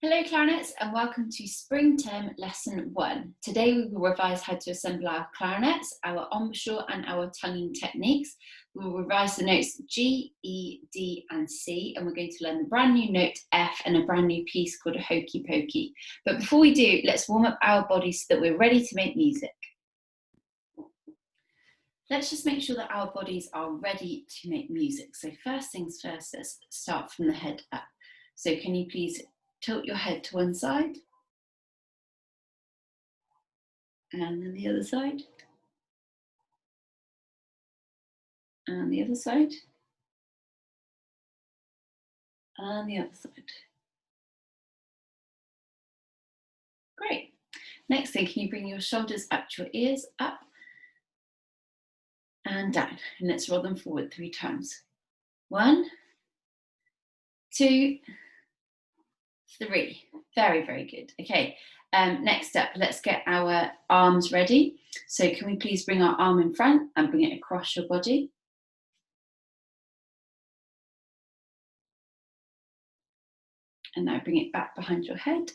Hello clarinets and welcome to Spring Term Lesson 1. Today we will revise how to assemble our clarinets, our embouchure and our tonguing techniques. We will revise the notes G, E, D and C, and we're going to learn the brand new note F and a brand new piece called a Hokey Pokey. But before we do, let's warm up our bodies so that we're ready to make music. Let's just make sure that our bodies are ready to make music. So first things first, let's start from the head up. So can you please tilt your head to one side and then the other side and the other side and the other side. Great. Next thing, can you bring your shoulders up to your ears, up and down, and let's roll them forward 3 times. 1, 2, 3. Very, very good. Okay, next up, let's get our arms ready. So can we please bring our arm in front and bring it across your body? And now bring it back behind your head.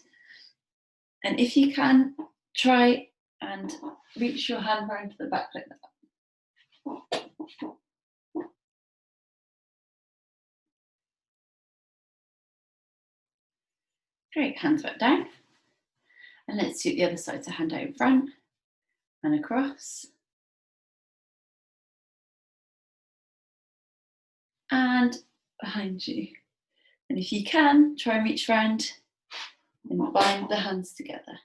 And if you can, try and reach your hand round to the back like that. Great, hands back down. And let's do the other side, so hand out in front and across. And behind you. And if you can, try and reach round and bind the hands together.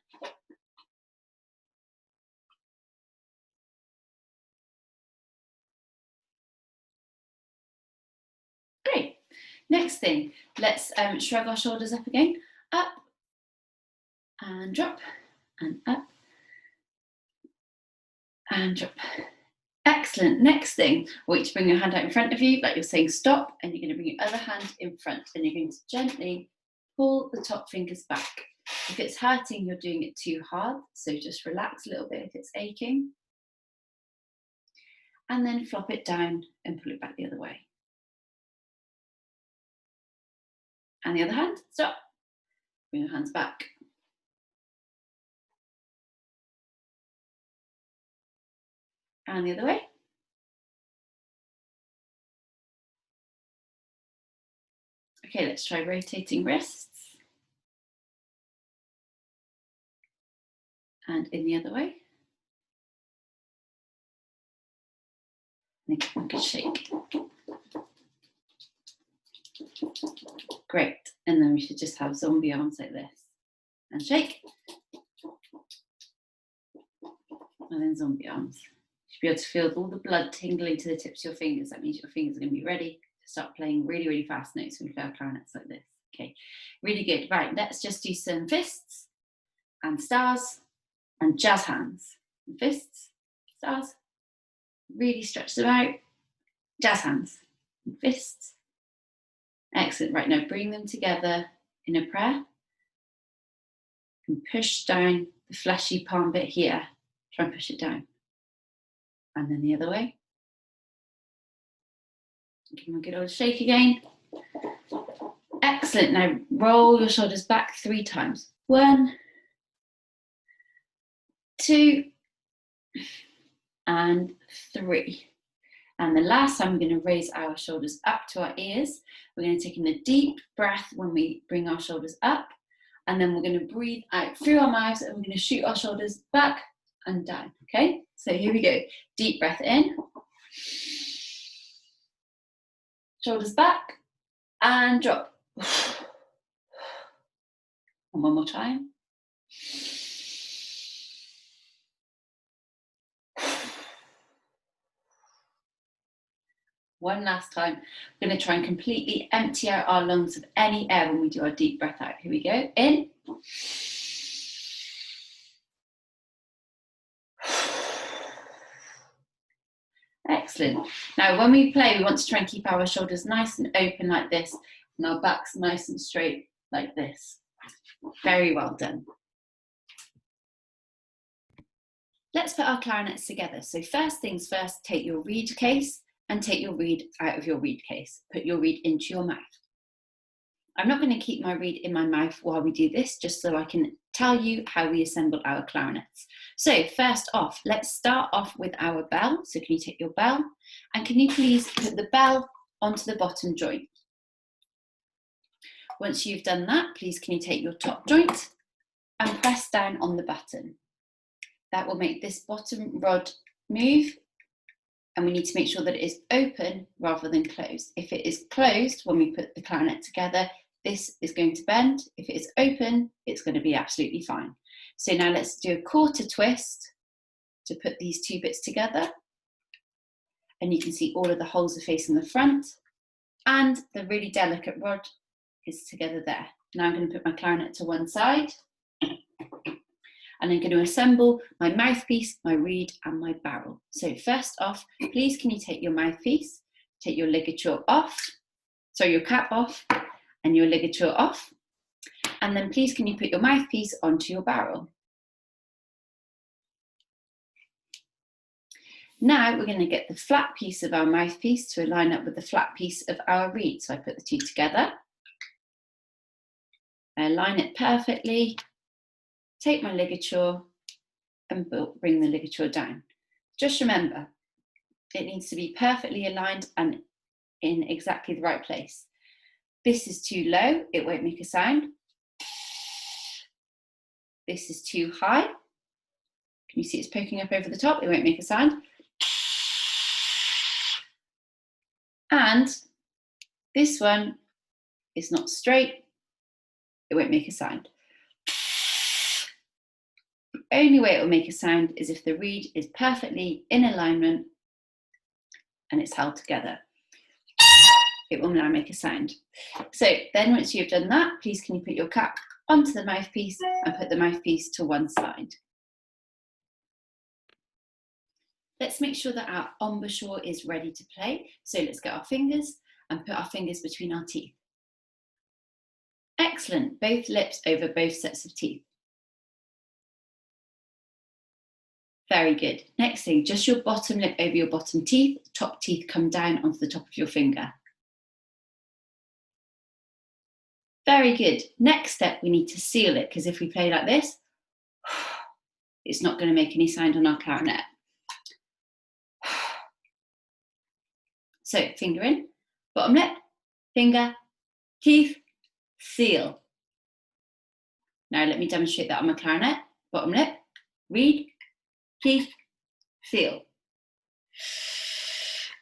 Great. Next thing, let's shrug our shoulders up again. Up and drop and up and drop. Excellent. Next thing, I want you to bring your hand out in front of you like you're saying stop, and you're going to bring your other hand in front and you're going to gently pull the top fingers back. If it's hurting, you're doing it too hard, so just relax a little bit if it's aching. And then flop it down and pull it back the other way. And the other hand, stop. Bring your hands back. And the other way. Okay, let's try rotating wrists. And in the other way. Make a good shake. Great. And then we should just have zombie arms like this. And shake. And then zombie arms. You should be able to feel all the blood tingling to the tips of your fingers. That means your fingers are going to be ready to start playing really, really fast notes when we play our clarinets like this. Okay, really good. Right, let's just do some fists and stars and jazz hands. And fists, stars, really stretch them out. Jazz hands and fists. Excellent. Right, now bring them together in a prayer and push down the fleshy palm bit here. Try and push it down. And then the other way. Give them a good old shake again. Excellent. Now roll your shoulders back 3 times. 1, 2, and 3. And the last time, we're going to raise our shoulders up to our ears. We're going to take in a deep breath when we bring our shoulders up. And then we're going to breathe out through our mouths and we're going to shoot our shoulders back and down. Okay, so here we go. Deep breath in. Shoulders back and drop. And one more time. One last time. We're going to try and completely empty out our lungs of any air when we do our deep breath out. Here we go. In. Excellent. Now when we play, we want to try and keep our shoulders nice and open like this and our backs nice and straight like this. Very well done. Let's put our clarinets together. So first things first, take your reed case and take your reed out of your reed case. Put your reed into your mouth. I'm not going to keep my reed in my mouth while we do this, just so I can tell you how we assemble our clarinets. So first off, let's start off with our bell. So can you take your bell, and can you please put the bell onto the bottom joint? Once you've done that, please can you take your top joint and press down on the button. That will make this bottom rod move, and we need to make sure that it is open rather than closed. If it is closed when we put the clarinet together, this is going to bend. If it is open, it's going to be absolutely fine. So now let's do a quarter twist to put these two bits together. And you can see all of the holes are facing the front, and the really delicate rod is together there. Now I'm going to put my clarinet to one side, and I'm going to assemble my mouthpiece, my reed, and my barrel. So first off, please can you take your mouthpiece, take your ligature off, so your cap off, and your ligature off, and then please can you put your mouthpiece onto your barrel. Now we're going to get the flat piece of our mouthpiece to line up with the flat piece of our reed. So I put the two together, I align it perfectly, take my ligature and bring the ligature down. Just remember, it needs to be perfectly aligned and in exactly the right place. This is too low, it won't make a sound. This is too high. Can you see it's poking up over the top? It won't make a sound. And this one is not straight, it won't make a sound. The only way it will make a sound is if the reed is perfectly in alignment and it's held together. It will now make a sound. So then once you've done that, please can you put your cap onto the mouthpiece and put the mouthpiece to one side. Let's make sure that our embouchure is ready to play. So let's get our fingers and put our fingers between our teeth. Excellent, both lips over both sets of teeth. Very good. Next thing, just your bottom lip over your bottom teeth, top teeth come down onto the top of your finger. Very good. Next step, we need to seal it, because if we play like this, it's not going to make any sound on our clarinet. So finger in, bottom lip, finger, teeth, seal. Now let me demonstrate that on my clarinet. Bottom lip, reed, teeth, seal.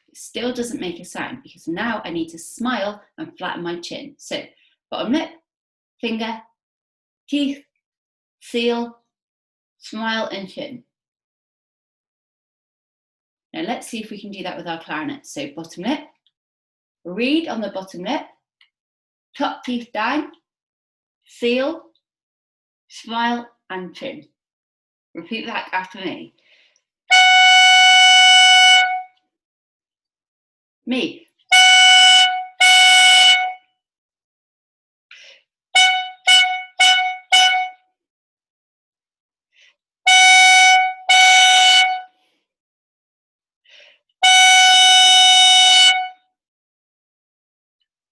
It still doesn't make a sound because now I need to smile and flatten my chin. So bottom lip, finger, teeth, seal, smile and chin. Now let's see if we can do that with our clarinet. So bottom lip, reed on the bottom lip, top teeth down, seal, smile and chin. Repeat that after me. Me.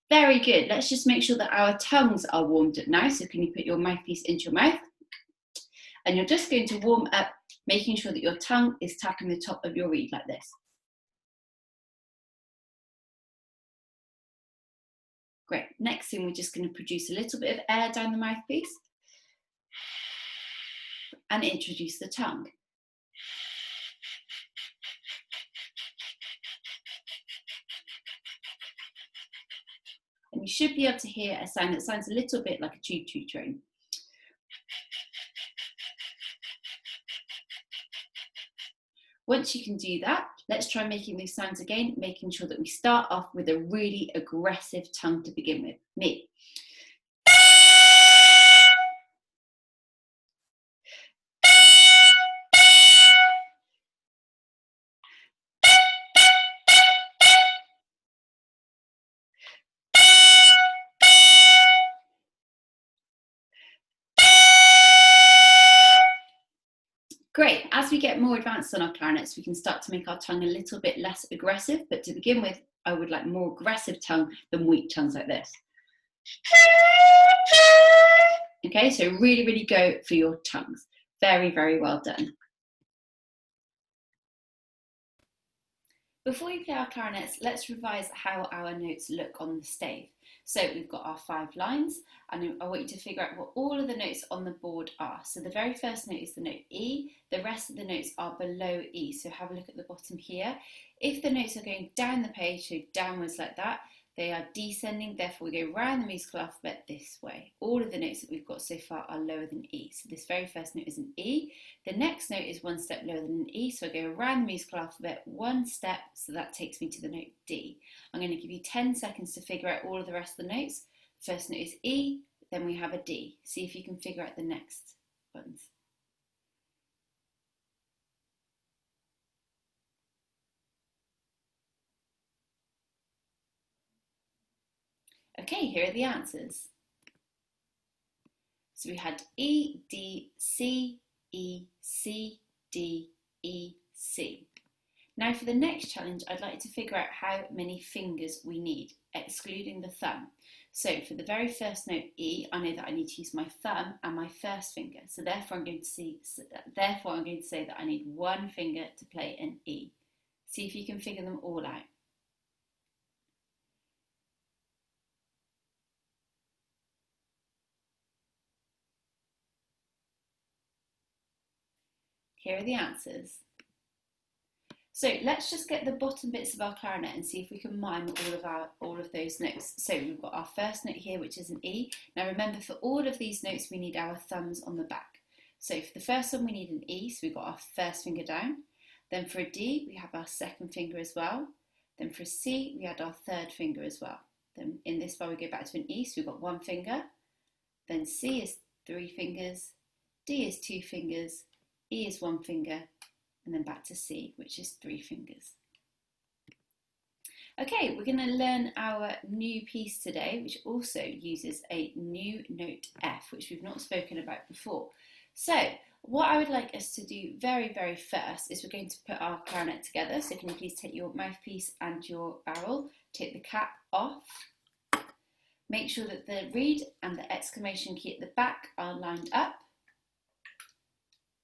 Very good. Let's just make sure that our tongues are warmed up now. So can you put your mouthpiece into your mouth? And you're just going to warm up, making sure that your tongue is tapping the top of your reed like this. Great. Next thing, we're just going to produce a little bit of air down the mouthpiece and introduce the tongue. And you should be able to hear a sound that sounds a little bit like a choo-choo train. Once you can do that, let's try making these sounds again, making sure that we start off with a really aggressive tongue to begin with. Me. Great. As we get more advanced on our clarinets, we can start to make our tongue a little bit less aggressive. But to begin with, I would like more aggressive tongue than weak tongues like this. Okay, so really, really go for your tongues. Very, very well done. Before we play our clarinets, let's revise how our notes look on the stave. So we've got our 5 lines, and I want you to figure out what all of the notes on the board are. So the very first note is the note E, the rest of the notes are below E. So have a look at the bottom here. If the notes are going down the page, so downwards like that, they are descending, therefore we go round the musical alphabet this way. All of the notes that we've got so far are lower than E. So this very first note is an E. The next note is 1 step lower than an E, so I go around the musical alphabet 1 step, so that takes me to the note D. I'm going to give you 10 seconds to figure out all of the rest of the notes. First note is E, then we have a D. See if you can figure out the next ones. Okay, here are the answers. So we had E, D, C, E, C, D, E, C. Now for the next challenge, I'd like to figure out how many fingers we need, excluding the thumb. So for the very first note E, I know that I need to use my thumb and my first finger. So therefore I'm going to say that I need 1 finger to play an E. See if you can figure them all out. Here are the answers. So let's just get the bottom bits of our clarinet and see if we can mime all of those notes. So we've got our first note here, which is an E. Now remember, for all of these notes, we need our thumbs on the back. So for the first one, we need an E, so we've got our first finger down. Then for a D, we have our second finger as well. Then for a C, we had our third finger as well. Then in this bar, we go back to an E, so we've got 1 finger. Then C is 3 fingers, D is 2 fingers, E is 1 finger, and then back to C, which is 3 fingers. Okay, we're going to learn our new piece today, which also uses a new note F, which we've not spoken about before. So what I would like us to do very, very first is we're going to put our clarinet together. So can you please take your mouthpiece and your barrel, take the cap off. Make sure that the reed and the exclamation key at the back are lined up.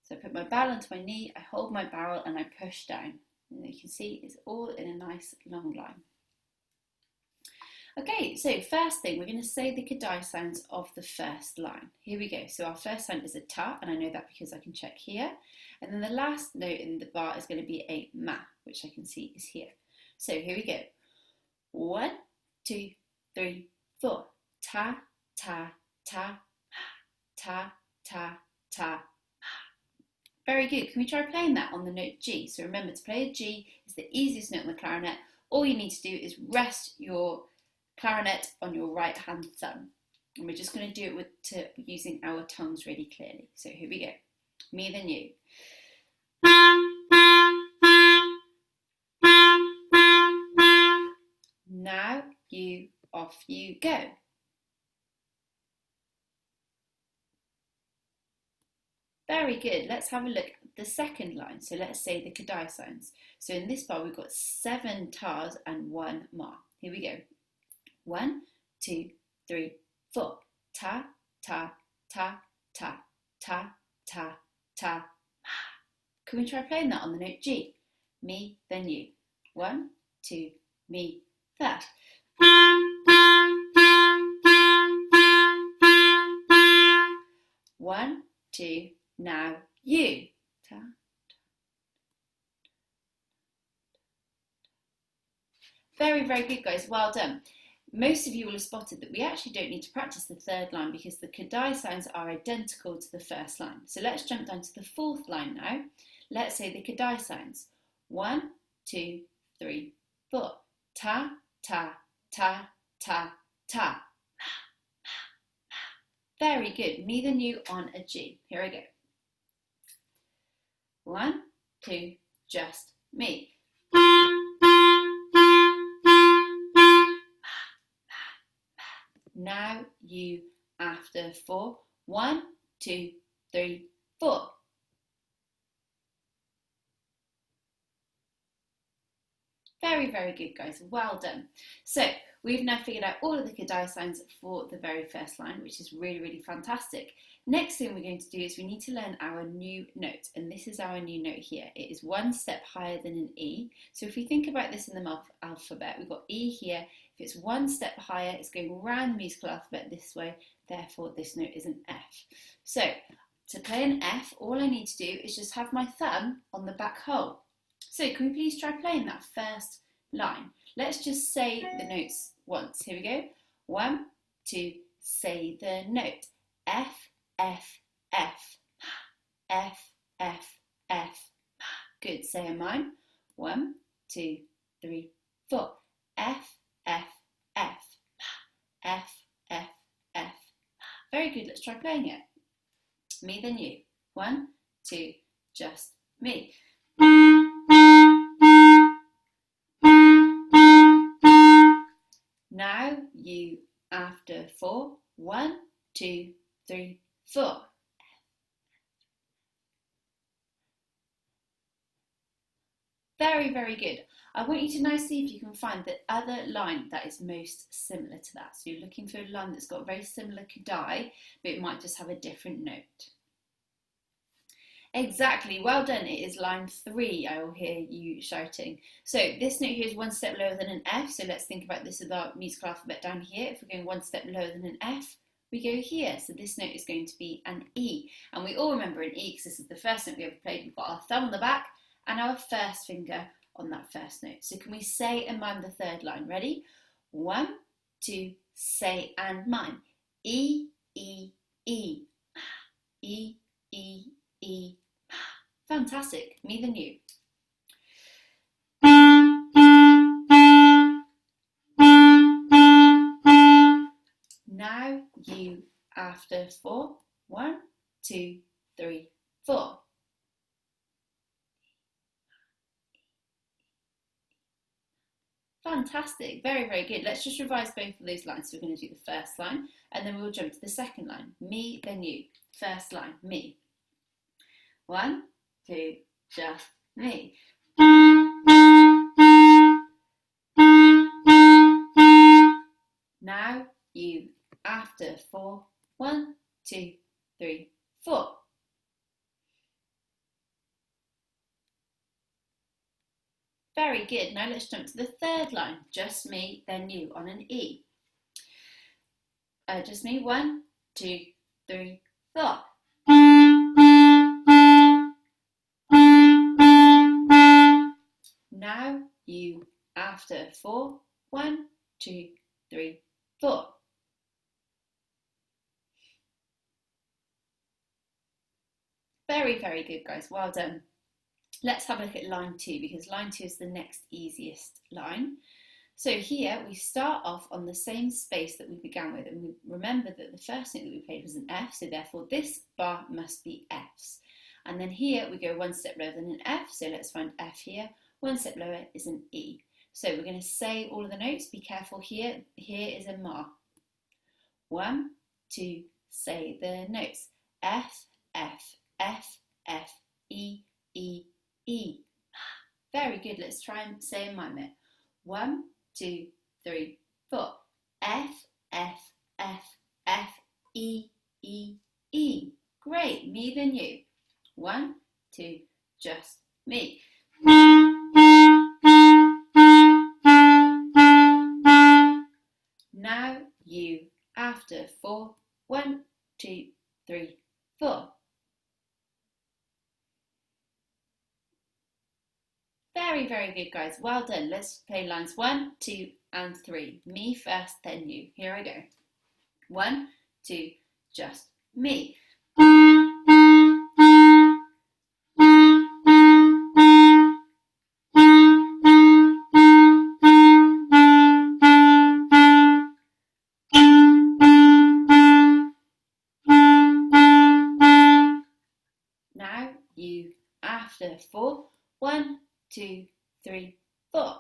So I put my barrel onto my knee, I hold my barrel and I push down. And you can see it's all in a nice long line. Okay, so first thing, we're going to say the Kadai sounds of the first line. Here we go. So our first sound is a ta, and I know that because I can check here. And then the last note in the bar is going to be a ma, which I can see is here. So here we go. 1, 2, 3, 4. Ta, ta, ta, ta, ta, ta. Very good. Can we try playing that on the note G? So remember, to play a G is the easiest note on the clarinet. All you need to do is rest your clarinet on your right hand thumb. And we're just going to do it using our tongues really clearly. So here we go. Me then you. Now you, off you go. Very good. Let's have a look at the second line. So let's say the Kadai sounds. So in this bar, we've got 7 tas and 1 ma. Here we go. 1, 2, 3, 4. Ta, ta, ta, ta, ta, ta, ta, ma. Can we try playing that on the note G? Me, then you. 1, 2, me, first. 1, 2, now you. Ta. Very, very good, guys. Well done. Most of you will have spotted that we actually don't need to practice the third line because the Kadai sounds are identical to the first line. So let's jump down to the fourth line now. Let's say the Kadai sounds. 1, 2, 3, 4. Ta, ta, ta, ta, ta. Very good. Me then you on a G. Here I go. 1, 2, just me. Now you after 4. 1, 2, 3, 4. Very, very good, guys. Well done. So we've now figured out all of the Kadai signs for the very first line, which is really, really fantastic. Next thing we're going to do is we need to learn our new note, and this is our new note here. It is one step higher than an E. So if we think about this in the alphabet, we've got E here. If it's one step higher, it's going around the musical alphabet this way, therefore this note is an F. So to play an F, all I need to do is just have my thumb on the back hole. So can we please try playing that first line? Let's just say the notes once. Here we go. 1, 2, say the note. F, F, F, F, F, F. Good, say a mime. 1, 2, 3, 4. F, F, F, F, F, F. Very good, let's try playing it. Me, then you. 1, 2, just me. Now you after 4. 1, 2, 3, 4. Very, very good. I want you to now see if you can find the other line that is most similar to that. So you're looking for a line that's got a very similar Kadai, but it might just have a different note. Exactly, well done. It is line 3, I will hear you shouting. So this note here is one step lower than an F, so let's think about this with our musical alphabet down here. If we're going one step lower than an F, we go here. So this note is going to be an E. And we all remember an E because this is the first note we ever played. We've got our thumb on the back and our first finger on that first note. So can we say and mime the third line? Ready? 1, 2, say and mime. E, E, E. E, E, E. Fantastic. Me, then you. Now you after 4. 1, 2, 3, 4. Fantastic. Very, very good. Let's just revise both of those lines. So we're going to do the first line and then we'll jump to the second line. Me, then you. First line, me. 1, 2, just me. Now you after 4. 1, 2, 3, 4. Very good. Now let's jump to the third line. Just me, then you on an E. Just me. 1, 2, 3, 4. Now you after 4. 1, 2, 3, 4. Very, very good, guys. Well done. Let's have a look at line 2 because line 2 is the next easiest line. So here we start off on the same space that we began with, and we remember that the first note that we played was an F, so therefore this bar must be Fs. And then here we go one step lower than an F, so let's find F here. One step lower is an E. So we're going to say all of the notes. Be careful here. Here is a ma. 1, 2, say the notes. F, F, F, F, E, E, E. Very good. Let's try and say and mime it. 1, 2, 3, 4. F, F, F, F, E, E, E. Great. Me, then you. 1, 2, just me. Now you after 4. 1, 2, 3, 4. Very, very good, guys. Well done. Let's play lines 1, 2, and 3. Me first, then you. Here I go. 1, 2, just me. Now you after 4. 1, 2, 3, 4.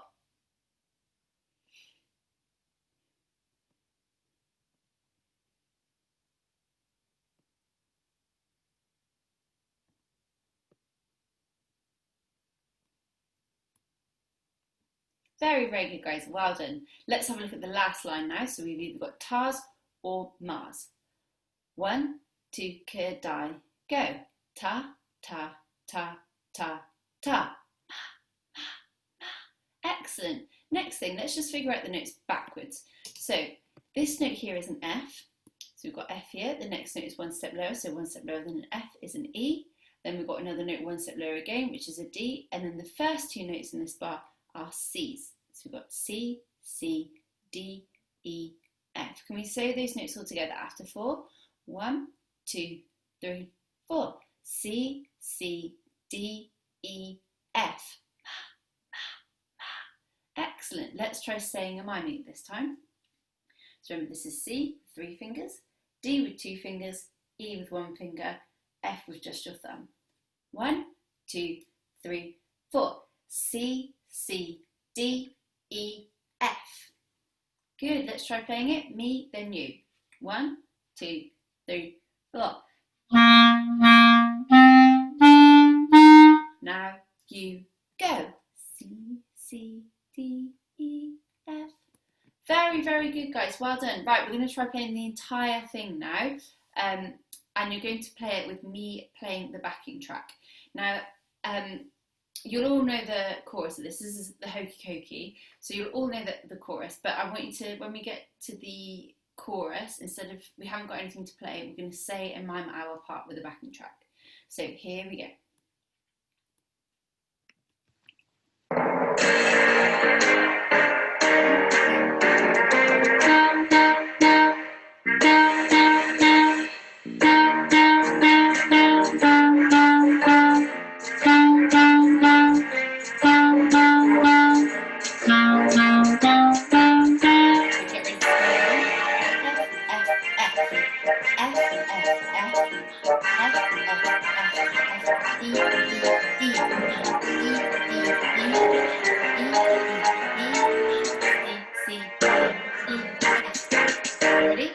Very, very good, guys. Well done. Let's have a look at the last line now. So we've either got tas or mas. 1, 2, die, go. Ta, ta, ta, ta, ta. Excellent. Next thing, let's just figure out the notes backwards. So this note here is an F. So we've got F here. The next note is one step lower. So one step lower than an F is an E. Then we've got another note one step lower again, which is a D. And then the first two notes in this bar are C's. So we've got C, C, D, E, F. Can we say those notes all together after 4? 1, 2, 3, 4. C, C, D, E, F. Excellent. Let's try saying a miming this time. So remember, this is C with 3 fingers, D with 2 fingers, E with 1 finger, F with just your thumb. 1, 2, 3, 4. C, C, D, E, F. Good. Let's try playing it. Me, then you. 1, 2, 3, 4. Now you go. C, C, D, E, F. Very, very good, guys. Well done. Right, we're going to try playing the entire thing now. And you're going to play it with me playing the backing track. Now, you'll all know the chorus of this. This is the Hokey, so you'll all know the chorus. But I want you to, when we get to the chorus, instead of, we haven't got anything to play, we're going to say and mime our part with the backing track. So here we go. Ready?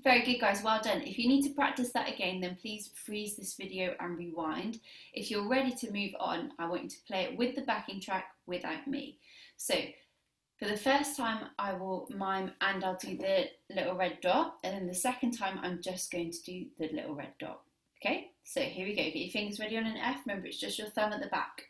Very good, guys. Well done. If you need to practice that again, then please freeze this video and rewind. If you're ready to move on, I want you to play it with the backing track without me. So for the first time, I will mime and I'll do the little red dot. And then the second time, I'm just going to do the little red dot. Okay, so here we go. Get your fingers ready on an F. Remember, it's just your thumb at the back.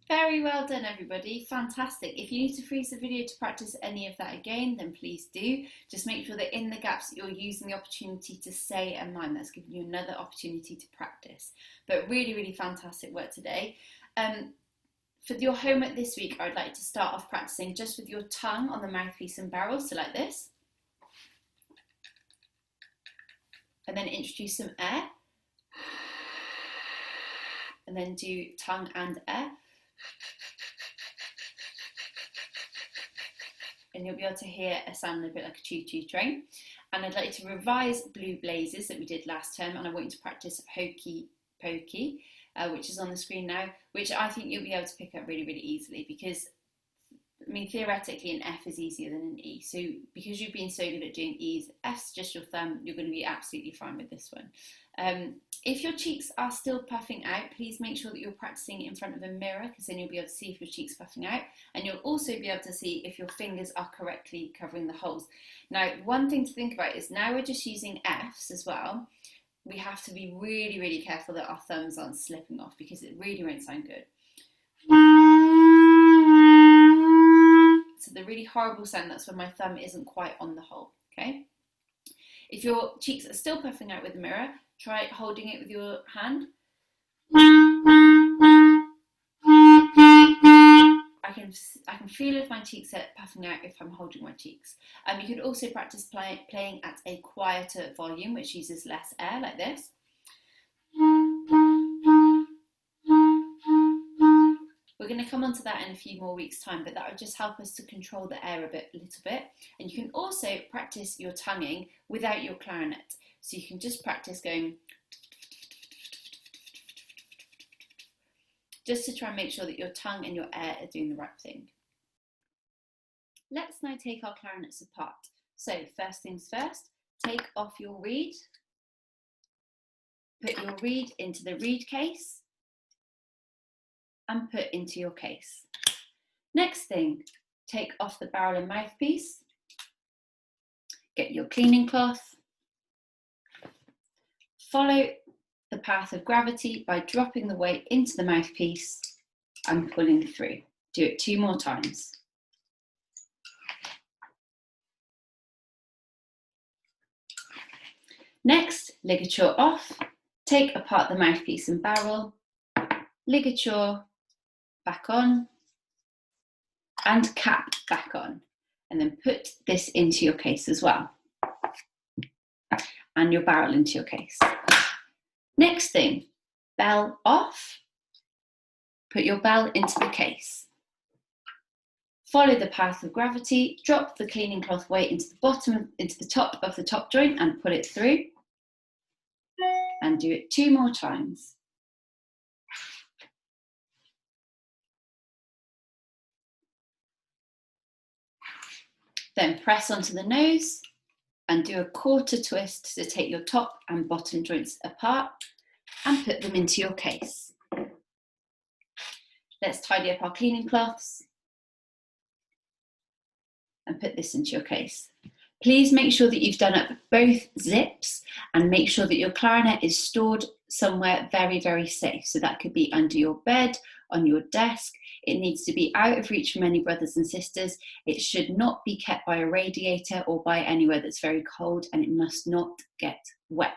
Very well done, everybody. Fantastic. If you need to freeze the video to practice any of that again, then please do. Just make sure that in the gaps that you're using the opportunity to say and mime. That's giving you another opportunity to practice. But really, really fantastic work today. For your homework this week, I would like to start off practicing just with your tongue on the mouthpiece and barrel, so like this. and then introduce some air, and then do tongue and air. And you'll be able to hear a sound a bit like a choo-choo train. And I'd like you to revise Blue Blazes that we did last term, and I want you to practice Hokey, Pokey, which is on the screen now, which I think you'll be able to pick up really, really easily, because I mean, theoretically an F is easier than an E. So because you've been so good at doing E's, F's just your thumb, you're going to be absolutely fine with this one. If your cheeks are still puffing out, please make sure that you're practicing in front of a mirror, because then you'll be able to see if your cheeks are puffing out, and you'll also be able to see if your fingers are correctly covering the holes. Now, one thing to think about is now we're just using F's as well. We have to be really, really careful that our thumbs aren't slipping off, because it really won't sound good. So the really horrible sound, that's when my thumb isn't quite on the hole, okay? If your cheeks are still puffing out with the mirror, try holding it with your hand. I can feel if my cheeks are puffing out if I'm holding my cheeks. You could also practice playing at a quieter volume, which uses less air, like this. We're going to come on to that in a few more weeks' time, but that would just help us to control the air a little bit. And you can also practice your tonguing without your clarinet. So you can just practice going, just to try and make sure that your tongue and your air are doing the right thing. Let's now take our clarinets apart. So first things first, take off your reed, put your reed into the reed case, and put into your case. Next thing, take off the barrel and mouthpiece, get your cleaning cloth, follow the path of gravity by dropping the weight into the mouthpiece and pulling through. Do it 2 more times. Next, ligature off, take apart the mouthpiece and barrel, ligature back on, and cap back on, and then put this into your case as well, and your barrel into your case. Next thing, bell off, put your bell into the case. Follow the path of gravity, drop the cleaning cloth weight into the top of the top joint and pull it through, and do it 2 more times. Then press onto the nose and do a quarter twist to take your top and bottom joints apart and put them into your case. Let's tidy up our cleaning cloths and put this into your case. Please make sure that you've done up both zips and make sure that your clarinet is stored somewhere very, very safe. So that could be under your bed, on your desk. It needs to be out of reach from any brothers and sisters. It should not be kept by a radiator or by anywhere that's very cold, and it must not get wet.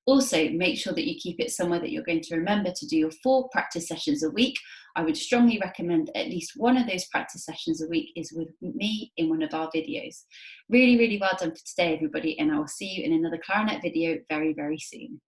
Also, make sure that you keep it somewhere that you're going to remember to do your 4 practice sessions a week. I would strongly recommend at least one of those practice sessions a week is with me in one of our videos. Really, really well done for today, everybody, and I will see you in another clarinet video very, very soon.